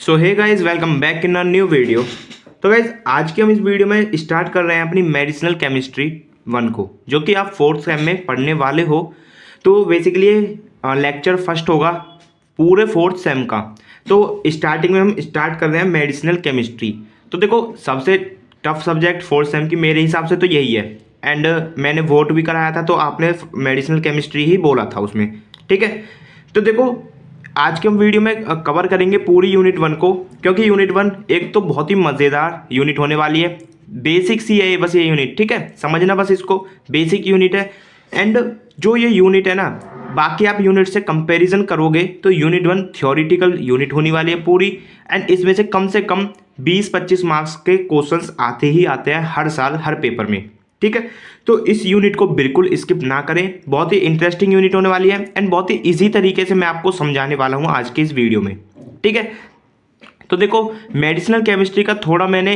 So hey guys, welcome back in a new video. तो guys आज की हम इस वीडियो में स्टार्ट कर रहे हैं अपनी मेडिसिनल केमिस्ट्री 1 को, जो कि आप 4th सेम में पढ़ने वाले हो। तो बेसिकली लेक्चर फर्स्ट होगा पूरे 4th सेम का। तो स्टार्टिंग में हम स्टार्ट कर रहे हैं मेडिसिनल केमिस्ट्री। तो देखो, सबसे टफ सब्जेक्ट 4th सेम की मेरे हिसाब से तो यही है। एंड मैंने वोट भी कराया था, तो आपने मेडिसिनल केमिस्ट्री ही बोला था उसमें, ठीक है। तो देखो, आज के हम वीडियो में कवर करेंगे पूरी यूनिट 1 को, क्योंकि यूनिट 1 एक तो बहुत ही मज़ेदार यूनिट होने वाली है। बेसिक सी है बस ये यूनिट, ठीक है, समझना बस इसको। बेसिक यूनिट है। एंड जो ये यूनिट है ना, बाकी आप यूनिट से कंपैरिजन करोगे तो यूनिट 1 थ्योरेटिकल यूनिट होने वाली है पूरी। एंड इसमें से कम 20-25 मार्क्स के क्वेश्चंस आते ही आते हैं हर साल हर पेपर में, ठीक है। तो इस यूनिट को बिल्कुल स्किप ना करें, बहुत ही इंटरेस्टिंग यूनिट होने वाली है। एंड बहुत ही इजी तरीके से मैं आपको समझाने वाला हूँ आज के इस वीडियो में, ठीक है। तो देखो, मेडिसिनल केमिस्ट्री का थोड़ा मैंने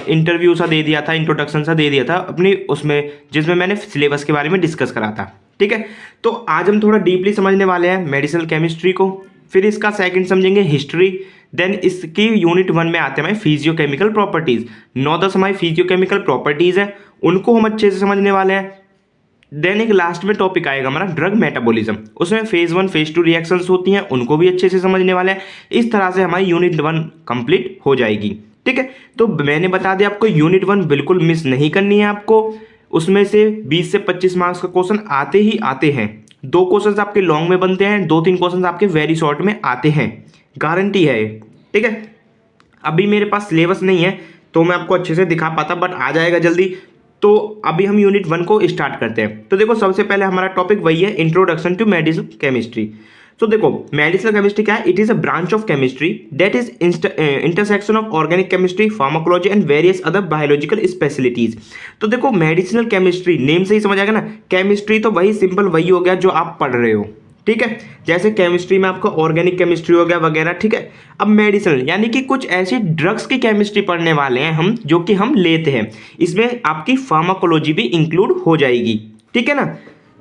इंटरव्यू सा दे दिया था, इंट्रोडक्शन सा दे दिया था अपनी उसमें, जिसमें मैंने सिलेबस के बारे में डिस्कस करा था, ठीक है। तो आज हम थोड़ा डीपली समझने वाले हैं मेडिसिनल केमिस्ट्री को। फिर इसका सेकंड समझेंगे हिस्ट्री। देन इसकी यूनिट 1 में आते हैं फिजियोकेमिकल प्रॉपर्टीज़। 9-10 हमारी फिजियोकेमिकल प्रॉपर्टीज़ हैं, उनको हम अच्छे से समझने वाले हैं। देन एक लास्ट में टॉपिक आएगा हमारा ड्रग मेटाबॉलिज्म, उसमें फेज़ 1 फेज़ 2 रिएक्शंस होती हैं, उनको भी अच्छे से समझने वाले हैं। इस तरह से हमारी यूनिट 1 कंप्लीट हो जाएगी, ठीक है। तो मैंने बता दिया आपको, यूनिट 1 बिल्कुल मिस नहीं करनी है आपको। उसमें से 20 से 25 मार्क्स का क्वेश्चन आते ही आते हैं। 2 क्वेश्चन आपके लॉन्ग में बनते हैं, 2-3 क्वेश्चन आपके वेरी शॉर्ट में आते हैं, गारंटी है, ठीक है। अभी मेरे पास सिलेबस नहीं है तो मैं आपको अच्छे से दिखा पाता, बट आ जाएगा जल्दी। तो अभी हम यूनिट 1 को स्टार्ट करते हैं। तो देखो, सबसे पहले हमारा टॉपिक वही है, इंट्रोडक्शन टू मेडिसिनल केमिस्ट्री। तो देखो, मेडिसिनल केमिस्ट्री क्या है? It is a branch of chemistry that is intersection of organic chemistry, pharmacology and various other biological specialities. तो देखो, मेडिसिनल केमिस्ट्री नेम से ही समझ आएगा ना, केमिस्ट्री तो वही सिंपल वही हो गया जो आप पढ़ रहे हो, ठीक है। जैसे केमिस्ट्री में आपका ऑर्गेनिक केमिस्ट्री हो गया वगैरह, ठीक है। अब मेडिसिनल यानी कि कुछ ऐसी ड्रग्स की केमिस्ट्री पढ़ने वाले हैं हम, जो कि हम लेते हैं। इसमें आपकी फार्माकोलॉजी भी इंक्लूड हो जाएगी, ठीक है ना।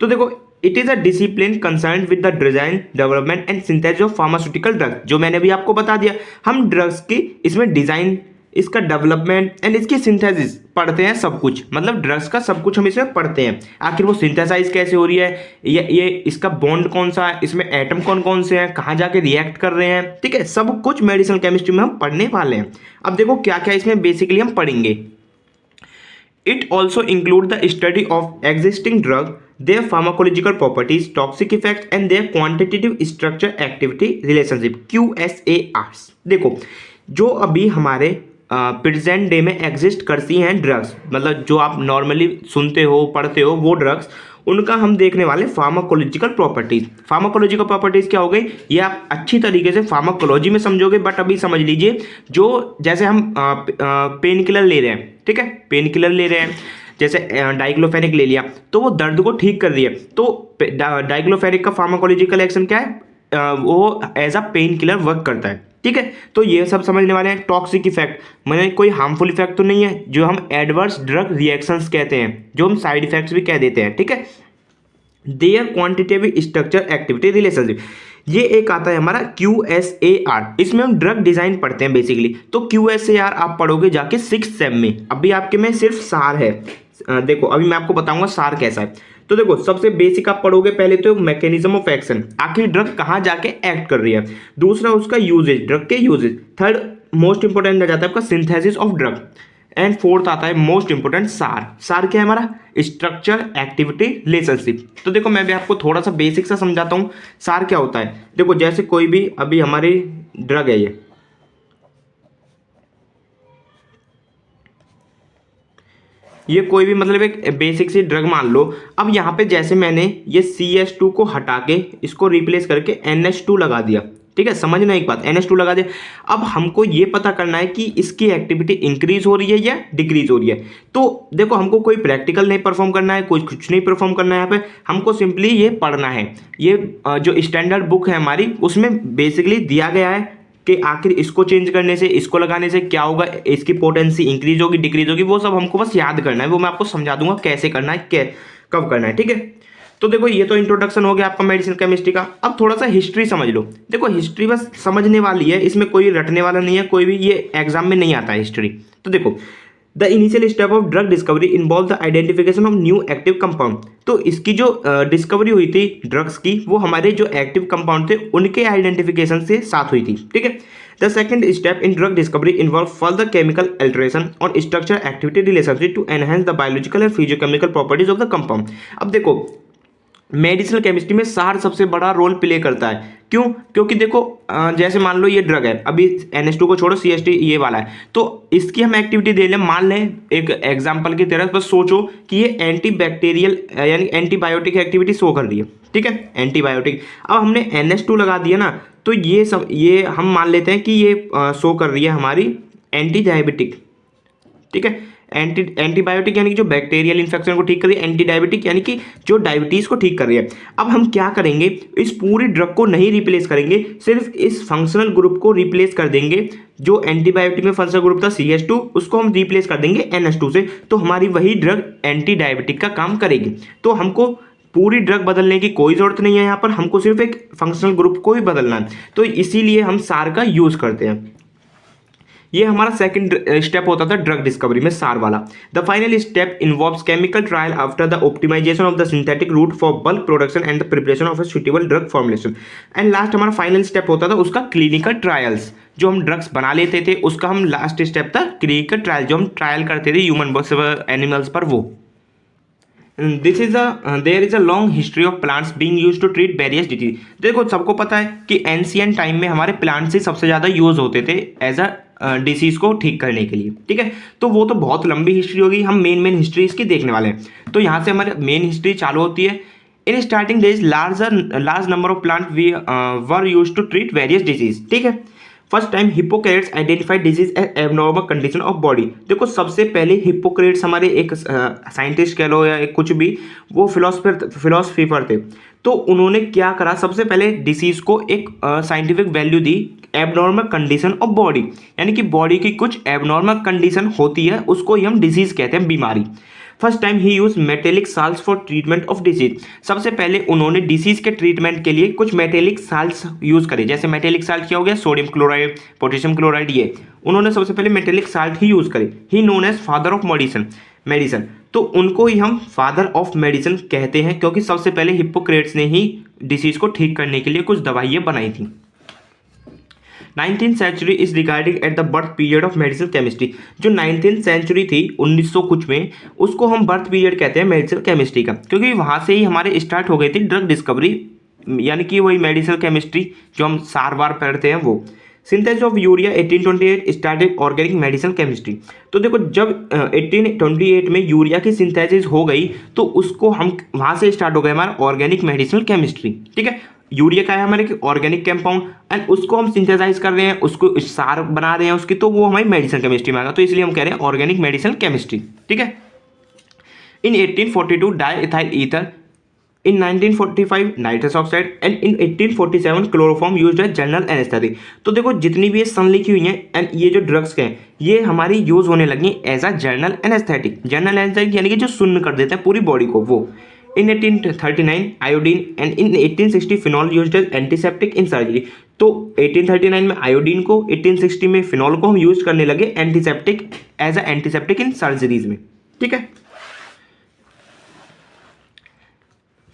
तो देखो, it is a discipline concern with the design development and synthesis of pharmaceutical drugs, जो मैंने भी आपको बता दिया। हम ड्रग्स की इसमें डिजाइन, इसका डेवलपमेंट एंड इसकी सिंथेसिस पढ़ते हैं, सब कुछ, मतलब ड्रग्स का सब कुछ हम इसमें पढ़ते हैं। आखिर वो सिंथेसाइज कैसे हो रही है, ये इसका बॉन्ड कौन सा है, इसमें एटम कौन कौन से हैं, कहाँ जाके रिएक्ट कर रहे हैं, ठीक है। सब कुछ मेडिसिनल केमिस्ट्री में हम पढ़ने वाले हैं। अब देखो क्या क्या इसमें बेसिकली हम पढ़ेंगे। It also include the study of existing drug, their pharmacological properties, toxic effects and their quantitative structure activity relationship, QSARs। देखो, जो अभी हमारे प्रेजेंट डे में एग्जिस्ट करती हैं ड्रग्स, मतलब जो आप नॉर्मली सुनते हो पढ़ते हो वो ड्रग्स, उनका हम देखने वाले फार्माकोलॉजिकल प्रॉपर्टीज। फार्माकोलॉजिकल प्रॉपर्टीज क्या हो गई, ये आप अच्छी तरीके से फार्माकोलॉजी में समझोगे, बट अभी समझ लीजिए, जो जैसे हम पेन किलर ले रहे हैं, ठीक है, पेन किलर ले रहे हैं, जैसे डाइक्लोफेनिक ले लिया तो वो दर्द को ठीक कर दिया। तो डाइक्लोफेनिक का फार्माकोलॉजिकल एक्शन क्या है, वो as a painkiller work करता है, ठीक है। तो ये सब समझने वाले हैं। टॉक्सिक इफेक्ट मैंने कोई हार्मफुल इफेक्ट तो नहीं है, जो हम एडवर्स ड्रग रिएक्शंस कहते हैं, जो हम साइड इफेक्ट्स भी कह देते हैं, ठीक है। There quantitative structure activity relationship, ये एक आता है हमारा QSAR। इसमें हम ड्रग डिजाइन पढ़ते हैं बेसिकली। तो QSAR आप पढ़ोगे जाके 6th सेम में। अभी आपके में सिर्फ सार है। देखो, अभी मैं आपको बताऊंगा सार कैसा है। तो देखो, सबसे बेसिक आप पढ़ोगे पहले तो मैकेनिज्म ऑफ एक्शन, आखिर ड्रग कहाँ जाके एक्ट कर रही है। दूसरा उसका यूजेज, ड्रग के यूजेज। थर्ड मोस्ट इंपोर्टेंट आ जाता है आपका synthesis of drug. And fourth आता है मोस्ट इंपोर्टेंट सार। सार क्या है हमारा, स्ट्रक्चर एक्टिविटी रिलेशनशिप। तो देखो, मैं भी आपको थोड़ा सा बेसिक सा समझाता हूँ सार क्या होता है। देखो, जैसे कोई भी अभी हमारी ड्रग है, ये कोई भी मतलब एक बेसिक सी ड्रग मान लो। अब यहाँ पे जैसे मैंने ये CH2 को हटा के इसको रिप्लेस करके NH2 लगा दिया, ठीक है। समझना एक बात, NH2 लगा दिया। अब हमको ये पता करना है कि इसकी एक्टिविटी इंक्रीज हो रही है या डिक्रीज हो रही है। तो देखो, हमको कोई प्रैक्टिकल नहीं परफॉर्म करना है, कोई कुछ नहीं परफॉर्म करना है यहाँ पे, हमको सिंपली ये पढ़ना है। ये जो स्टैंडर्ड बुक है हमारी, उसमें बेसिकली दिया गया है कि आखिर इसको चेंज करने से, इसको लगाने से क्या होगा, इसकी पोटेंसी इंक्रीज होगी डिक्रीज होगी, वो सब हमको बस याद करना है। वो मैं आपको समझा दूंगा कैसे करना है, कब करना है, ठीक है। तो देखो ये तो इंट्रोडक्शन हो गया आपका मेडिसिनल केमिस्ट्री का। अब थोड़ा सा हिस्ट्री समझ लो। देखो हिस्ट्री बस समझने वाली है, इसमें कोई रटने वाला नहीं है, कोई भी ये एग्जाम में नहीं आता है हिस्ट्री। तो देखो the initial step of drug discovery involve the identification of new active compound. तो इसकी जो डिस्कवरी हुई थी ड्रग्स की, वो हमारे जो एक्टिव कंपाउंड थे उनके आइडेंटिफिकेशन से साथ हुई थी, ठीक है। The second step in drug discovery involve further chemical alteration और structure activity relationship to enhance the biological and physicochemical properties of the compound. अब देखो मेडिसिनल केमिस्ट्री में सार सबसे बड़ा रोल प्ले करता है। क्यों? क्योंकि देखो जैसे मान लो ये ड्रग है, अभी NH2 को छोड़ो, CH2 ये वाला है, तो इसकी हम एक्टिविटी दे लें, मान लें एक एग्जांपल की तरह, बस सोचो कि ये एंटी बैक्टीरियल यानी एंटीबायोटिक एक्टिविटी शो कर रही है, ठीक है, एंटीबायोटिक। अब हमने NH2 लगा दिया ना, तो ये हम मान लेते हैं कि ये शो कर रही है हमारी एंटी डायबिटिक, ठीक है। एंटीबायोटिक यानी कि जो बैक्टीरियल इन्फेक्शन को ठीक कर रही है, एंटी डायबिटिक यानी कि जो डायबिटीज़ को ठीक कर रही है। अब हम क्या करेंगे, इस पूरी ड्रग को नहीं रिप्लेस करेंगे, सिर्फ इस फंक्शनल ग्रुप को रिप्लेस कर देंगे। जो एंटीबायोटिक में फंक्शनल ग्रुप था CH2, उसको हम रिप्लेस कर देंगे NH2 से, तो हमारी वही ड्रग एंटी डायबिटिक का काम करेगी। तो हमको पूरी ड्रग बदलने की कोई ज़रूरत नहीं है, यहाँ पर हमको सिर्फ एक फंक्शनल ग्रुप को ही बदलना है, तो इसीलिए हम सार का यूज़ करते हैं। ये हमारा सेकंड स्टेप होता था ड्रग डिस्कवरी में, सार वाला। The final step involves chemical trial after the optimisation of the synthetic route for bulk production and the preparation of a suitable drug formulation. And last हमारा final step होता था उसका clinical trials. जो हम drugs बना लेते थे उसका हम लास्ट स्टेप था क्लिनिकल ट्रायल, जो हम ट्रायल करते थे ह्यूमन एनिमल्स पर। वो there is a long history of plants being used to treat various disease. देखो सबको पता है कि एंशियंट टाइम में हमारे प्लांट्स ही सबसे ज़्यादा यूज होते थे एज अ डिसीज को ठीक करने के लिए, ठीक है। तो वो तो बहुत लंबी हिस्ट्री होगी, हम मेन हिस्ट्री इसकी देखने वाले हैं। तो यहाँ से हमारी मेन हिस्ट्री चालू होती है। In starting days large number of plant were use to treat various disease, ठीक है। First time Hippocrates identified disease as abnormal condition of body. देखो सबसे पहले हिप्पोक्रेट्स हमारे एक साइंटिस्ट कह लो या एक कुछ भी, वो फिलोसफर थे। तो उन्होंने क्या करा, सबसे पहले डिसीज को एक scientific value the, abnormal condition of body, यानी कि बॉडी की कुछ एबनॉर्मल कंडीशन होती है, उसको ही हम डिजीज कहते हैं, बीमारी। First time he use metallic salts for treatment of disease. सबसे पहले उन्होंने डिसीज के ट्रीटमेंट के लिए कुछ मेटेलिक साल्ट्स यूज करे। जैसे मेटेलिक साल्ट क्या हो गया, सोडियम क्लोराइड, पोटेशियम क्लोराइड, ये उन्होंने सबसे पहले मेटेलिक साल्ट ही यूज करे। He known as father of medicine. तो उनको ही हम फादर ऑफ मेडिसिन कहते हैं, क्योंकि सबसे पहले हिप्पोक्रेट्स ने ही डिसीज को ठीक करने के लिए कुछ दवाइयाँ बनाई थी। 19th century is regarding at the birth period of medicinal chemistry. जो 19th सेंचुरी थी 1900 कुछ में, उसको हम बर्थ पीरियड कहते हैं मेडिसिनल केमिस्ट्री का, क्योंकि वहाँ से ही हमारे स्टार्ट हो गई थी ड्रग डिस्कवरी, यानी कि वही मेडिसिनल केमिस्ट्री जो हम सार बार पढ़ते हैं वो। Synthesis of urea 1828 started organic medicinal chemistry. तो देखो जब 1828 में यूरिया की सिंथेसिस हो गई, तो उसको हम वहाँ से स्टार्ट हो गया हमारा ऑर्गेनिक मेडिसिनल केमिस्ट्री, ठीक है। यूरिया का है हमारे ऑर्गेनिक कंपाउंड, एंड उसको हम सिंथेसाइज कर रहे हैं, उसको सार बना रहे हैं उसकी, तो वो हमारी मेडिसिनल केमिस्ट्री में आएगा, तो इसलिए हम कह रहे हैं ऑर्गेनिक मेडिसिनल केमिस्ट्री, ठीक है। In 1842 diethyl ether, in 1945 nitrous oxide, and in 1847 chloroform used as general anaesthetic. तो देखो जितनी भी ये सन लिखी हुई हैं एंड ये जो ड्रग्स के हैं, ये हमारी यूज होने लगी as a general anaesthetic. General anaesthetic यानी कि जो सुन्न कर देते हैं पूरी बॉडी को, वो। In 1839 iodine, and in 1860 phenol used as antiseptic in surgery. तो 1839 में आयोडीन को, 1860 में फिनॉल को हम यूज करने लगे antiseptic, as a antiseptic in surgeries में, ठीक है।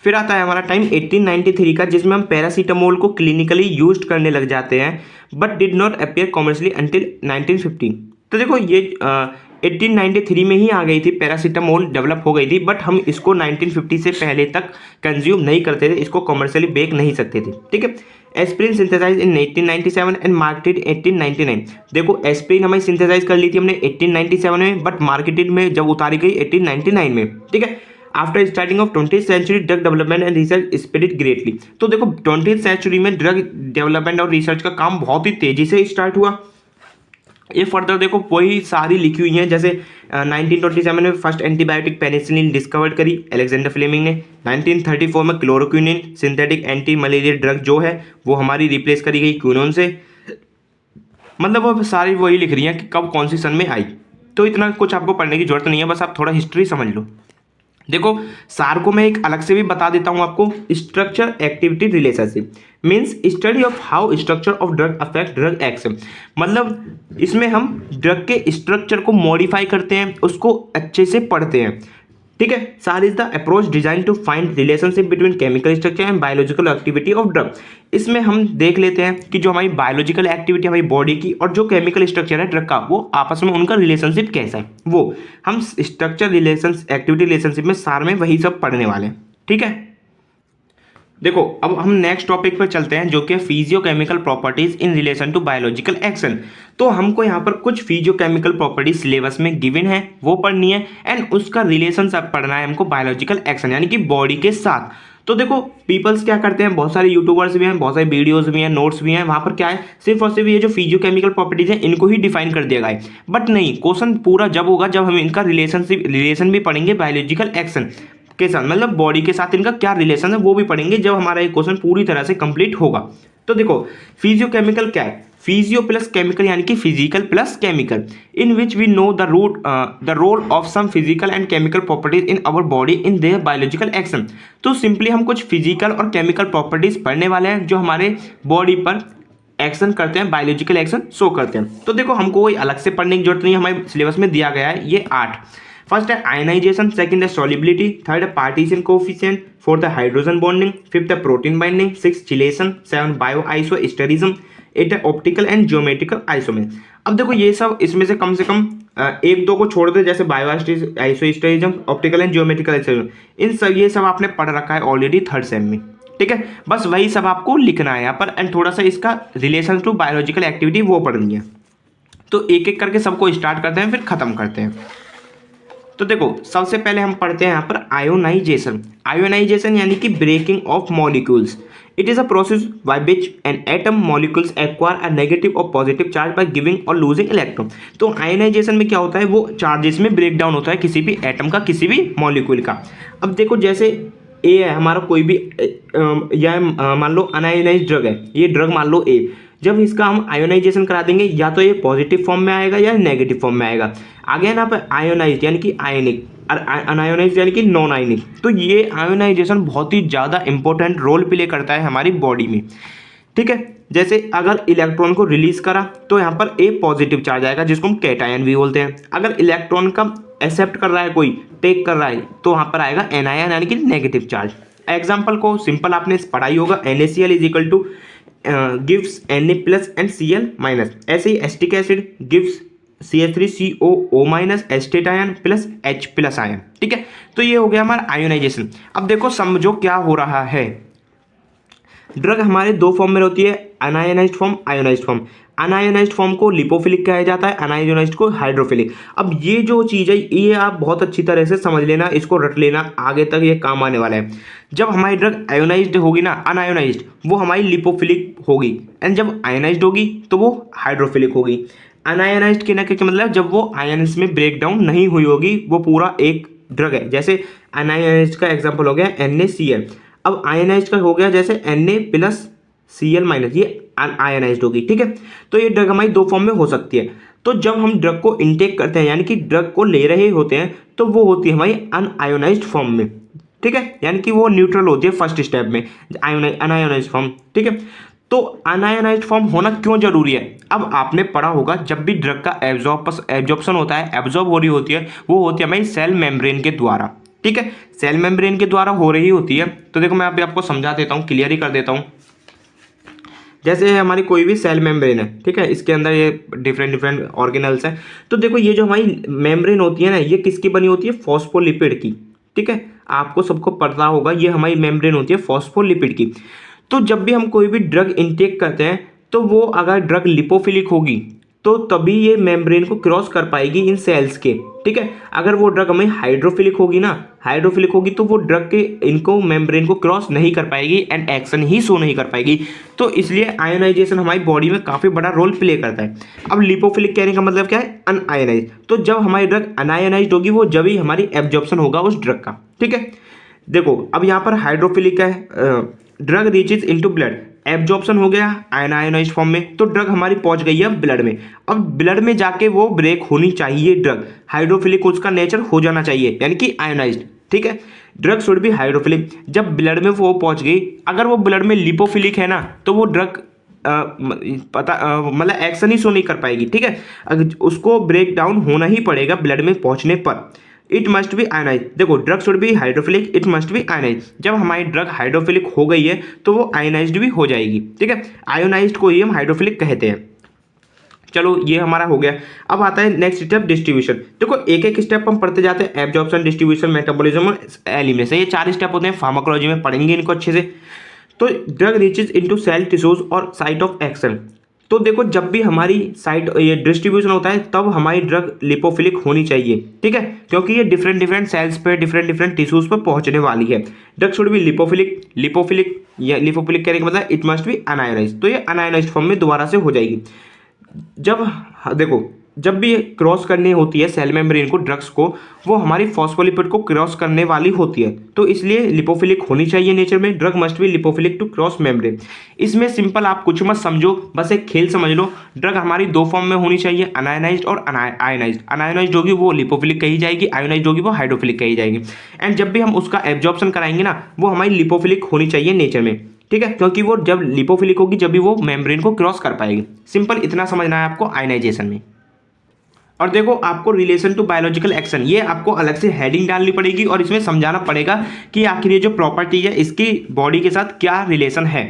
फिर आता है हमारा टाइम 1893 का, जिसमें हम पैरासीटामोल को क्लिनिकली यूज्ड करने लग जाते हैं, but did not appear commercially until 1915। तो देखो ये 1893 में ही आ गई थी, पैरासीटामोल डेवलप हो गई थी, बट हम इसको 1950 से पहले तक कंज्यूम नहीं करते थे, इसको कॉमर्शियली बेच नहीं सकते थे, ठीक है। Aspirin synthesise in 1897 and marketed 1899। देखो एस्प्रिन हमें सिंथेसाइज कर ली थी हमने 1897 में, बट मार्केटेड में जब उतारी गई 1899 में, ठीक है। After starting of 20th century drug development and research speeded greatly. तो देखो 20th सेंचुरी में ड्रग डेवलपमेंट और रिसर्च का काम बहुत ही तेजी से स्टार्ट हुआ। ये फर्दर देखो वही सारी लिखी हुई हैं, जैसे 1927 में फर्स्ट एंटीबायोटिक पेनिसिलिन डिस्कवर्ड करी अलेक्जेंडर फ्लेमिंग ने। 1934 में क्लोरोक्विनिन सिंथेटिक एंटी मलेरिया ड्रग जो है वो हमारी रिप्लेस करी गई क्विनोन से। मतलब वो सारी वही लिख रही हैं कि कब कौन सी सन में आई, तो इतना कुछ आपको पढ़ने की जरूरत नहीं है, बस आप थोड़ा हिस्ट्री समझ लो। देखो सार को मैं एक अलग से भी बता देता हूं आपको। Structure activity relationship means study of how structure of drug affect drug action. मतलब इसमें हम ड्रग के स्ट्रक्चर को मॉडिफाई करते हैं, उसको अच्छे से पढ़ते हैं। ठीक है, SAR is the approach design to find relationship between chemical structure and biological activity of drug. इसमें हम देख लेते हैं कि जो हमारी बायोलॉजिकल एक्टिविटी हमारी बॉडी की और जो केमिकल स्ट्रक्चर है ड्रग का, वो आपस में उनका रिलेशनशिप कैसा है, वो हम स्ट्रक्चर रिलेशन एक्टिविटी रिलेशनशिप में सार में वही सब पढ़ने वाले हैं। ठीक है, देखो अब हम नेक्स्ट टॉपिक पर चलते हैं जो कि physicochemical properties in relation to biological action. तो हमको यहाँ पर कुछ फिजियोकेमिकल प्रॉपर्टीज सिलेबस में गिवन है, वो पढ़नी है एंड उसका रिलेशन सब पढ़ना है हमको बायोलॉजिकल एक्शन यानी कि बॉडी के साथ। तो देखो पीपल्स क्या करते हैं, बहुत सारे यूट्यूबर्स भी हैं, बहुत सारे वीडियोस भी हैं, नोट्स भी हैं, वहाँ पर क्या है सिर्फ और सिर्फ ये जो फिजियोकेमिकल प्रॉपर्टीज हैं इनको ही डिफाइन कर दिया गया है। बट नहीं, क्वेश्चन पूरा जब होगा जब हम इनका रिलेशन भी पढ़ेंगे बायोलॉजिकल एक्शन के साथ, मतलब बॉडी के साथ इनका क्या रिलेशन है वो भी पढ़ेंगे जब हमारा ये क्वेश्चन पूरी तरह से कंप्लीट होगा। तो देखो फिजियोकेमिकल क्या है, फिजियो प्लस केमिकल यानी कि physical plus chemical, in which we know the role of some physical and chemical properties in our body in their biological action. तो सिंपली हम कुछ फिजिकल और केमिकल प्रॉपर्टीज पढ़ने वाले हैं जो हमारे बॉडी पर एक्शन करते हैं, बायोलॉजिकल एक्शन शो करते हैं। तो देखो हमको कोई अलग से पढ़ने की जरूरत नहीं है, हमारे सिलेबस में दिया गया है ये 8। फर्स्ट है आयनाइजेशन, सेकंड है सॉलिबिलिटी, थर्ड है पार्टीशन कोफिशिएंट, फोर्थ है हाइड्रोजन बॉन्डिंग, फिफ्थ है protein binding, six chelation, seven bioisosterism, eight है ऑप्टिकल एंड ज्योमेट्रिकल आइसोमेर। अब देखो ये सब इसमें से कम एक दो को छोड़ दे, जैसे बायो आइसोस्टेरिज्म, ऑप्टिकल एंड ज्योमेट्रिकल आइसोमेर, इन सब ये सब आपने पढ़ रखा है ऑलरेडी थर्ड सेम में। ठीक है, बस वही सब आपको लिखना है यहाँ पर एंड थोड़ा सा इसका रिलेशन टू बायोलॉजिकल एक्टिविटी वो पढ़नी है। तो एक एक करके सबको स्टार्ट करते हैं फिर खत्म करते हैं। तो देखो सबसे पहले हम पढ़ते हैं यहाँ पर आयोनाइजेशन। आयोनाइजेशन यानी कि breaking of molecules. It is a process by which an atom molecules acquire a negative और पॉजिटिव चार्ज बाय गिविंग और लूजिंग इलेक्ट्रॉन। तो आयोनाइजेशन में क्या होता है, वो चार्जेस में ब्रेक डाउन होता है किसी भी एटम का, किसी भी मॉलिक्यूल का। अब देखो जैसे ए है हमारा कोई भी या मान लो अनआयोनाइज्ड ड्रग है, ये ड्रग मान लो ए, जब इसका हम आयोनाइजेशन करा देंगे या तो ये पॉजिटिव फॉर्म में आएगा या नेगेटिव फॉर्म में आएगा। आगे ना पर आयोनाइज्ड यानी कि आयनिक और अनायोनाइज्ड यानी कि नॉन आयनिक। तो ये आयोनाइजेशन बहुत ही ज़्यादा इंपॉर्टेंट रोल प्ले करता है हमारी बॉडी में। ठीक है, जैसे अगर इलेक्ट्रॉन को रिलीज करा तो यहाँ पर ए पॉजिटिव चार्ज आएगा जिसको हम कैटायन भी बोलते हैं। अगर इलेक्ट्रॉन का एक्सेप्ट कर रहा है कोई, टेक कर रहा है, तो वहाँ पर आएगा एनायन यानी कि नेगेटिव चार्ज। एग्जाम्पल को सिंपल आपने पढ़ाई होगा, NaCl is equal to gives Na plus and Cl minus. ऐसे ही acetic acid gives CH3COO minus acetate ion plus H plus ion. ठीक है, तो ये हो गया हमारा आयोनाइजेशन। अब देखो समझो क्या हो रहा है, ड्रग हमारे दो फॉर्म में होती है, अनायोनाइज्ड फॉर्म, आयोनाइज्ड फॉर्म। अनायोनाइज्ड फॉर्म को लिपोफिलिक कहा जाता है, अनायोनाइज्ड को हाइड्रोफिलिक। अब ये जो चीज़ है ये आप बहुत अच्छी तरह से समझ लेना, इसको रट लेना, आगे तक ये काम आने वाला है। जब हमारी ड्रग आयोनाइज्ड होगी ना, अनायोनाइज्ड, वो हमारी लिपोफिलिक होगी एंड जब आयोनाइज्ड होगी तो वो हाइड्रोफिलिक होगी। अनायोनाइज्ड के ना क्या मतलब, जब वो आयन्स में ब्रेक डाउन नहीं हुई होगी, वो पूरा एक ड्रग है। जैसे अनायोनाइज्ड का एग्जाम्पल हो गया NaCl। अब आयनाइज्ड का हो गया जैसे Na प्लस Cl माइनस, ये आयनाइज्ड होगी। ठीक है, तो ये ड्रग हमारी दो फॉर्म में हो सकती है। तो जब हम ड्रग को इनटेक करते हैं यानी कि ड्रग को ले रहे होते हैं तो वो होती है हमारी अनआयोनाइज्ड फॉर्म में। ठीक है, यानी कि वो न्यूट्रल होती है फर्स्ट स्टेप में, अनआयोनाइज्ड फॉर्म। ठीक है, तो अनआयोनाइज्ड फॉर्म होना क्यों जरूरी है, अब आपने पढ़ा होगा जब भी ड्रग का एब्जॉर्प्शन होता है, एब्जॉर्ब हो रही होती है, वो होती है हमारी सेल मेम्ब्रेन के द्वारा। ठीक है, सेल मेम्ब्रेन के द्वारा हो रही होती है। तो देखो मैं अभी आपको समझा देता हूँ, क्लियर ही कर देता हूँ। जैसे हमारी कोई भी सेल मेम्ब्रेन है, ठीक है, इसके अंदर ये डिफरेंट ऑर्गेनल्स हैं। तो देखो ये जो हमारी मेम्ब्रेन होती है ना, ये किसकी बनी होती है, फॉस्फोलिपिड की। ठीक है, आपको सबको पता होगा ये हमारी मेम्ब्रेन होती है फॉस्फोलिपिड की। तो जब भी हम कोई भी ड्रग इनटेक करते हैं तो वो अगर ड्रग लिपोफिलिक होगी तो तभी ये मेम्ब्रेन को क्रॉस कर पाएगी इन सेल्स के। ठीक है, अगर वो ड्रग हमें हाइड्रोफिलिक होगी ना, हाइड्रोफिलिक होगी तो वो ड्रग के इनको मेम्ब्रेन को क्रॉस नहीं कर पाएगी एंड एक्शन ही शो नहीं कर पाएगी। तो इसलिए आयोनाइजेशन हमारी बॉडी में काफ़ी बड़ा रोल प्ले करता है। अब लिपोफिलिक कहने का मतलब क्या है, अनआयोनाइज। तो जब हमारी ड्रग अनआयोनाइज होगी वो जब ही हमारी एब्जॉर्प्शन होगा उस ड्रग का। ठीक है, देखो अब यहाँ पर हाइड्रोफिलिक है, drug reaches into blood, absorption हो गया आयनाइज्ड फॉर्म में, तो ड्रग हमारी पहुंच गई है ब्लड में। अब ब्लड में जाके वो ब्रेक होनी चाहिए ड्रग, हाइड्रोफिलिक उसका नेचर हो जाना चाहिए यानी कि आयोनाइज्ड। ठीक है। ड्रग शुड बी हाइड्रोफिलिक, जब ब्लड में वो पहुंच गई, अगर वो ब्लड में लिपोफिलिक है ना तो वो ड्रग मतलब एक्शन ही शो नहीं कर पाएगी, ठीक है। अगर उसको ब्रेक डाउन होना ही पड़ेगा ब्लड में पहुंचने पर। इट मस्ट बी आयनाइज, देखो drug should be hydrophilic, it must be ionize, जब हमारी ड्रग हाइड्रोफिलिक हो गई है तो वो आयनाइज्ड भी हो जाएगी, ठीक है। आयोनाइज्ड को ही हम हाइड्रोफिलिक कहते हैं। चलो ये हमारा हो गया। अब आता है नेक्स्ट स्टेप, डिस्ट्रीब्यूशन। देखो एक एक स्टेप हम पढ़ते जाते हैं, एब्जॉर्प्शन, डिस्ट्रीब्यूशन, मेटाबॉलिज्म और एलिमिनेशन, ये 4 स्टेप होते हैं। फार्माकोलॉजी में पढ़ेंगे इनको अच्छे से। तो drug reaches into cell tissues और साइट ऑफ एक्शन। तो देखो जब भी हमारी साइट ये डिस्ट्रीब्यूशन होता है तब हमारी ड्रग लिपोफिलिक होनी चाहिए, ठीक है, क्योंकि ये डिफरेंट डिफरेंट सेल्स पे डिफरेंट टिश्यूज पर पहुंचने वाली है। ड्रग शुड बी लिपोफिलिक या लिपोफिलिक कहने का मतलब इट मस्ट बी अनायोनाइज्ड, तो ये अनायोनाइज्ड फॉर्म में दोबारा से हो जाएगी। जब देखो जब भी क्रॉस करनी होती है सेल मेम्ब्रेन को ड्रग्स को, वो हमारी फॉस्फोलिपिड को क्रॉस करने वाली होती है, तो इसलिए लिपोफिलिक होनी चाहिए नेचर में। Drug must be lipophilic to cross membrane. इसमें सिंपल आप कुछ मत समझो, बस एक खेल समझ लो। ड्रग हमारी 2 फॉर्म में होनी चाहिए, अनायनाइज्ड और आयनाइज्ड। अनायनाइज्ड होगी वो लिपोफिलिक कही जाएगी, आयनाइज्ड होगी वो हाइड्रोफिलिक कही जाएगी। एंड जब भी हम उसका एब्जॉर्प्शन कराएंगे ना, वो हमारी लिपोफिलिक होनी चाहिए नेचर में, ठीक है, क्योंकि वो जब लिपोफिलिक होगी जब भी वो मेम्ब्रेन को क्रॉस कर पाएगी। सिंपल इतना समझना है आपको आयनाइजेशन में। और देखो आपको रिलेशन टू बायोलॉजिकल एक्शन, ये आपको अलग से हेडिंग डालनी पड़ेगी और इसमें समझाना पड़ेगा कि आखिर ये जो प्रॉपर्टी है इसकी बॉडी के साथ क्या रिलेशन है।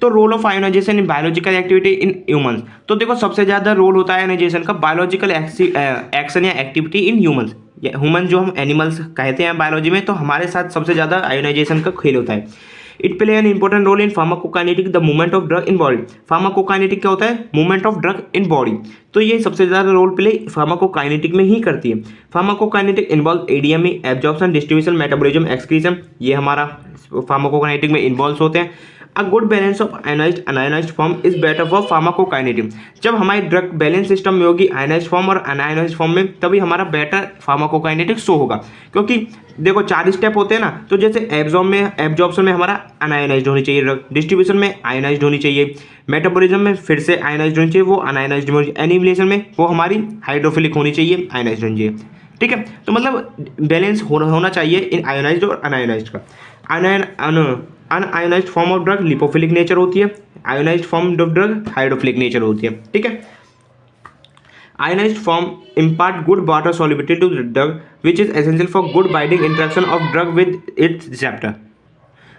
तो role of ionization in biological activity in humans. तो देखो सबसे ज़्यादा रोल होता है आयोनाइजेशन का बायोलॉजिकल एक्शन या एक्टिविटी इन ह्यूमंस। ह्यूमन जो हम एनिमल्स कहते हैं बायोलॉजी में, तो हमारे साथ सबसे ज़्यादा आयोनाइजेशन का खेल होता है। It play an important role in pharmacokinetic, the movement of drug in body. Pharmacokinetic क्या होता है? Movement of drug in body. तो ये सबसे ज़्यादा रोल प्ले फार्माकोकाइनेटिक में ही करती है। Pharmacokinetic involve ADME, absorption, distribution, metabolism, excretion, ये हमारा फार्माकोकाइनेटिक में इन्वॉल्व होते हैं। A good balance of ionised unionised form is better for pharmacokinetic. जब हमारी ड्रग बैलेंस सिस्टम में होगी आयनाइज्ड फॉर्म और अनायनाइज्ड फॉर्म में, तभी हमारा बेटर फार्माकोकाइनेटिक शो होगा। क्योंकि देखो 4 स्टेप होते हैं ना, तो जैसे एब्जॉर्प्शन में हमारा अनायनाइज्ड होनी चाहिए ड्रग, डिस्ट्रीब्यूशन में आयनाइज्ड होनी चाहिए, मेटाबॉलिज्म में फिर से आयनाइज्ड होनी चाहिए, वो अनायनाइज्ड होनी चाहिए, एनिमिलेशन में वो हमारी हाइड्रोफिलिक होनी चाहिए, आयनाइज्ड होनी चाहिए, ठीक है। तो मतलब बैलेंस होना चाहिए इन आयोनाइज्ड और अनायोनाइज्ड का। Unionized form of drug lipophilic nature होती है, ionized form of drug hydrophilic nature होती है, ठीक है। Ionized form impart good water solubility to drug which is essential for good binding interaction of drug with its receptor.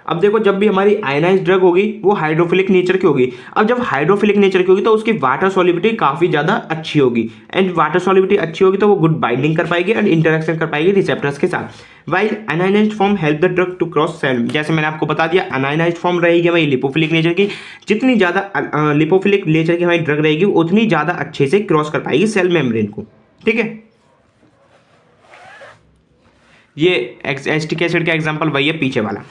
अब देखो जब भी हमारी आयनाइज्ड ड्रग होगी वो हाइड्रोफिलिक नेचर की होगी। अब जब हाइड्रोफिलिक नेचर की होगी तो उसकी वाटर सॉल्युबिलिटी काफ़ी ज़्यादा अच्छी होगी, एंड वाटर सॉल्युबिलिटी अच्छी होगी तो वो गुड बाइंडिंग कर पाएगी एंड इंटरेक्शन कर पाएगी रिसेप्टर्स के साथ। While unionised form help the drug to cross cell, जैसे मैंने आपको बता दिया अनायनाइज्ड फॉर्म रहेगी हमारी लिपोफिलिक नेचर की, जितनी ज़्यादा लिपोफिलिक नेचर की हमारी ड्रग रहेगी उतनी ज़्यादा अच्छे से क्रॉस कर पाएगी सेल मेम्ब्रेन को, ठीक है। ये एसिटिक एसिड का एग्जाम्पल वही है पीछे वाला।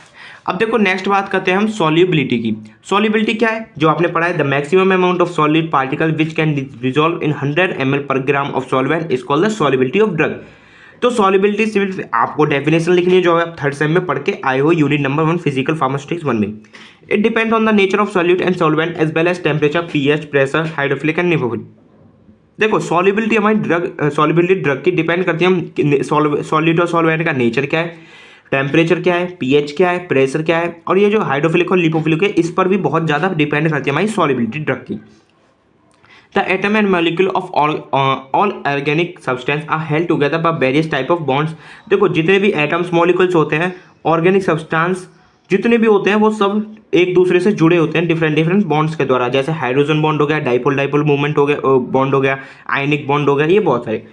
अब देखो नेक्स्ट बात करते हैं हम सॉल्युबिलिटी की। सॉल्युबिलिटी क्या है? जो आपने पढ़ा है, the maximum amount of solid particle which can dissolve in 100 ml पर gram of solvent is called the solubility of drug. तो सॉल्युबिलिटी सिर्फ आपको डेफिनेशन लिखनी है जो आप 3rd सेम में पढ़ के आए हो, यूनिट नंबर 1 फिजिकल फार्मास्यूटिक्स 1 में। It depend on the nature of solute and solvent as well as temperature, pH, pressure, hydrophilic and lipophilic. देखो सॉल्युबिलिटी हमारी सॉल्युबिलिटी ड्रग की डिपेंड करती है हम सॉल्यूट और सॉल्वेंट का नेचर क्या है, टेम्परेचर क्या है, पीएच क्या है, प्रेशर क्या है, और ये जो हाइड्रोफिलिक और लिपोफिलिक है इस पर भी बहुत ज़्यादा डिपेंड करती है हमारी सॉल्युबिलिटी ड्रग की। The atom and molecule of all organic substance are held together by various type of bonds. देखो जितने भी एटम्स मॉलिक्यूल्स होते हैं, ऑर्गेनिक सब्सटेंस जितने भी होते हैं वो सब एक दूसरे से जुड़े होते हैं डिफरेंट बॉन्ड्स के द्वारा। जैसे हाइड्रोजन बॉन्ड हो गया, डाइपोल मूवमेंट हो गया, बॉन्ड हो गया, आयनिक बॉन्ड हो गया, ये बहुत सारे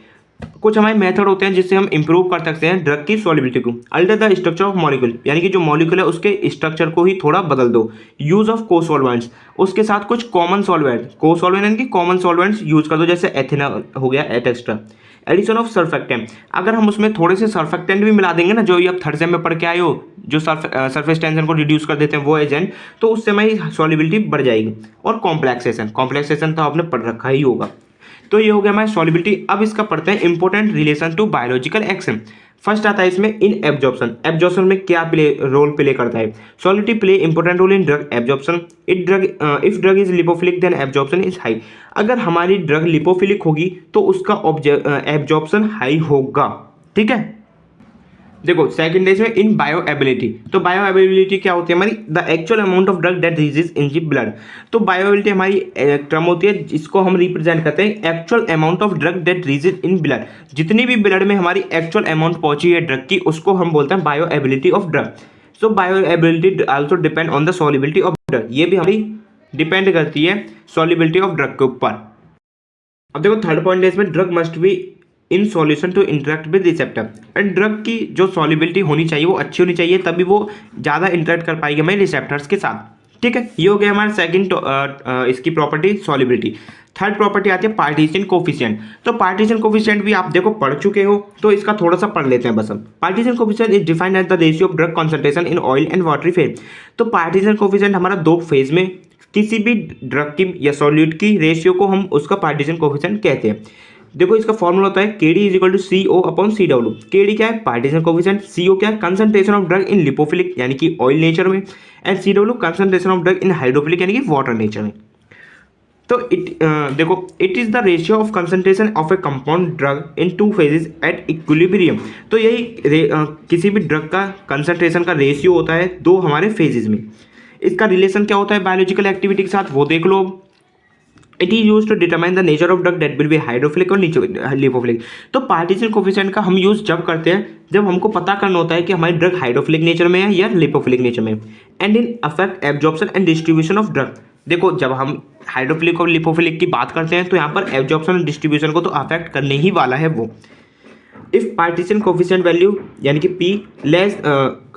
कुछ हमारे मेथड होते हैं जिससे हम इंप्रूव कर सकते हैं ड्रग की सॉल्युबिलिटी को। Alter the structure of molecule, यानी कि जो मॉलिक्यूल है उसके स्ट्रक्चर को ही थोड़ा बदल दो। यूज ऑफ को सॉल्वेंट्स, उसके साथ कुछ कॉमन सॉल्वेंट, को सॉल्वेंट यानी कि कॉमन सॉल्वेंट्स यूज कर दो, जैसे एथेनॉल हो गया, एटेक्स्ट्रा। एडिशन ऑफ सर्फेक्टेंट, अगर हम उसमें थोड़े से सर्फेक्टेंट भी मिला देंगे ना, जो ये आप 3rd सेम में पढ़ के आए हो, जो सरफेस टेंशन को रिड्यूस कर देते हैं वो एजेंट, तो उससे हमारी सॉल्युबिलिटी बढ़ जाएगी। और कॉम्प्लेक्सेशन तो आपने पढ़ रखा ही होगा। तो ये हो गया हमारी सॉल्युबिलिटी। अब इसका पढ़ते हैं important relation to biological action. First आता है इसमें इन एब्जॉर्प्शन। एब्जॉर्प्शन में क्या रोल प्ले करता है? Solubility play important role in drug absorption. If drug is lipophilic then absorption is high. अगर हमारी ड्रग लिपोफिलिक होगी तो उसका एब्जॉर्प्शन हाई होगा, ठीक है। देखो सेकंड है इसमें इन बायोएबिलिटी। तो बायोएबिलिटी क्या होती है हमारी, the actual amount of drug that reaches in the blood. तो बायोएबिलिटी हमारी टर्म होती है जिसको हम रिप्रेजेंट करते हैं actual amount of drug that reaches in blood. जितनी भी ब्लड में हमारी एक्चुअल अमाउंट पहुंची है ड्रग की, उसको हम बोलते हैं bioavailability of drug. So bioavailability also depend on the solubility of drug. ये भी हमारी डिपेंड करती है सॉल्युबिलिटी ऑफ ड्रग के ऊपर। अब देखो थर्ड पॉइंट है इसमें, drug must be in solution to interact with receptor. And drug की जो सॉल्युबिलिटी होनी चाहिए वो अच्छी होनी चाहिए, तभी वो ज़्यादा इंटरेक्ट कर पाएगी हमारे रिसेप्टर्स के साथ। ठीक है, ये हो गया हमारा सेकंड इसकी प्रॉपर्टी सॉल्युबिलिटी। थर्ड प्रॉपर्टी आती है पार्टीशन कोफिशिएंट। तो पार्टीशन कोफिशिएंट भी आप देखो पढ़ चुके हो, तो इसका थोड़ा सा पढ़ लेते हैं बस हम। Partition coefficient is defined as the ratio of drug concentration in oil and watery phase. तो पार्टीशन कोफिशिएंट हमारा दो फेज में किसी भी ड्रग की या सॉल्यूट की रेशियो को हम उसका पार्टीशन कोफिशिएंट कहते हैं। देखो इसका फॉर्मूला होता है K D is equal to C O upon C W. K D क्या है, पार्टीशन कोफिशिएंट, सी ओ क्या है, concentration of drug in lipophilic यानी कि ऑयल नेचर में, and C W concentration of drug in hydrophilic यानी कि water nature में। तो देखो it is the ratio of concentration of a compound drug in two phases at equilibrium. तो यही किसी भी ड्रग का कंसंट्रेशन का रेशियो होता है दो हमारे फेजेस में। इसका रिलेशन क्या होता है बायोलॉजिकल एक्टिविटी के साथ, वो देख लो। It is use to determine the nature of drug that will be hydrophilic or lipophilic. तो पार्टीशन कोफिशिएंट का हम यूज जब करते हैं जब हमको पता करना होता है कि हमारी ड्रग हाइड्रोफिलिक नेचर में है या लिपोफिलिक नेचर में। And in affect absorption and distribution of drug. देखो जब हम हाइड्रोफिलिक और लिपोफिलिक की बात करते हैं तो यहाँ पर एब्जॉर्प्शन और डिस्ट्रीब्यूशन को तो अफेक्ट करने ही वाला है वो। इफ पार्टीशन कोफिशिएंट वैल्यू यानी कि पी लेस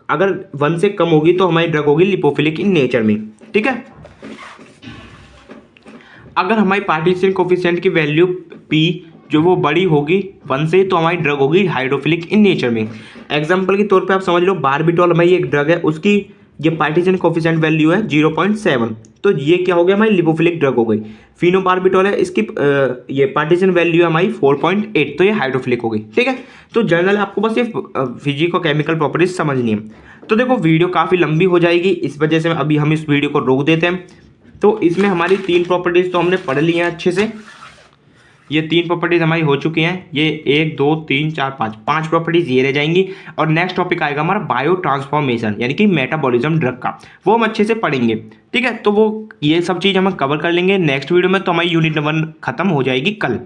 अगर 1 से कम होगी तो हमारी ड्रग होगी लिपोफिलिक इन नेचर में। ठीक है, अगर हमारी पार्टीशन कोफिशिएंट की वैल्यू P जो वो बड़ी होगी 1 से तो हमारी ड्रग होगी हाइड्रोफिलिक इन नेचर में। एग्जांपल के तौर पे आप समझ लो बारबिटॉल हमारी एक ड्रग है, उसकी ये पार्टीशन कोफिशिएंट वैल्यू है 0.7, तो ये क्या हो गया हमारी लिपोफिलिक ड्रग हो गई। फिनोबारबिटॉल है, इसकी ये पार्टीशन वैल्यू है हमारी 4.8, तो ये हाइड्रोफिलिक हो गई। ठीक है, तो जनरल आपको बस ये फिजिको केमिकल प्रॉपर्टीज समझनी है। तो देखो वीडियो काफ़ी लंबी हो जाएगी, इस वजह से अभी हम इस वीडियो को रोक देते हैं। तो इसमें हमारी 3 प्रॉपर्टीज़ तो हमने पढ़ ली हैं अच्छे से। ये 3 प्रॉपर्टीज़ हमारी हो चुकी हैं, ये 1 2 3 4 5 प्रॉपर्टीज़ ये रह जाएंगी। और नेक्स्ट टॉपिक आएगा हमारा बायो ट्रांसफॉर्मेशन यानी कि मेटाबॉलिज्म ड्रग का, वो हम अच्छे से पढ़ेंगे। ठीक है, तो वो ये सब चीज़ हम कवर कर लेंगे नेक्स्ट वीडियो में। तो हमारी यूनिट 1 खत्म हो जाएगी कल।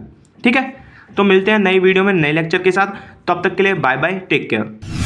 ठीक है, तो मिलते हैं नई वीडियो में नए लेक्चर के साथ। तब तक के लिए बाय बाय, टेक केयर।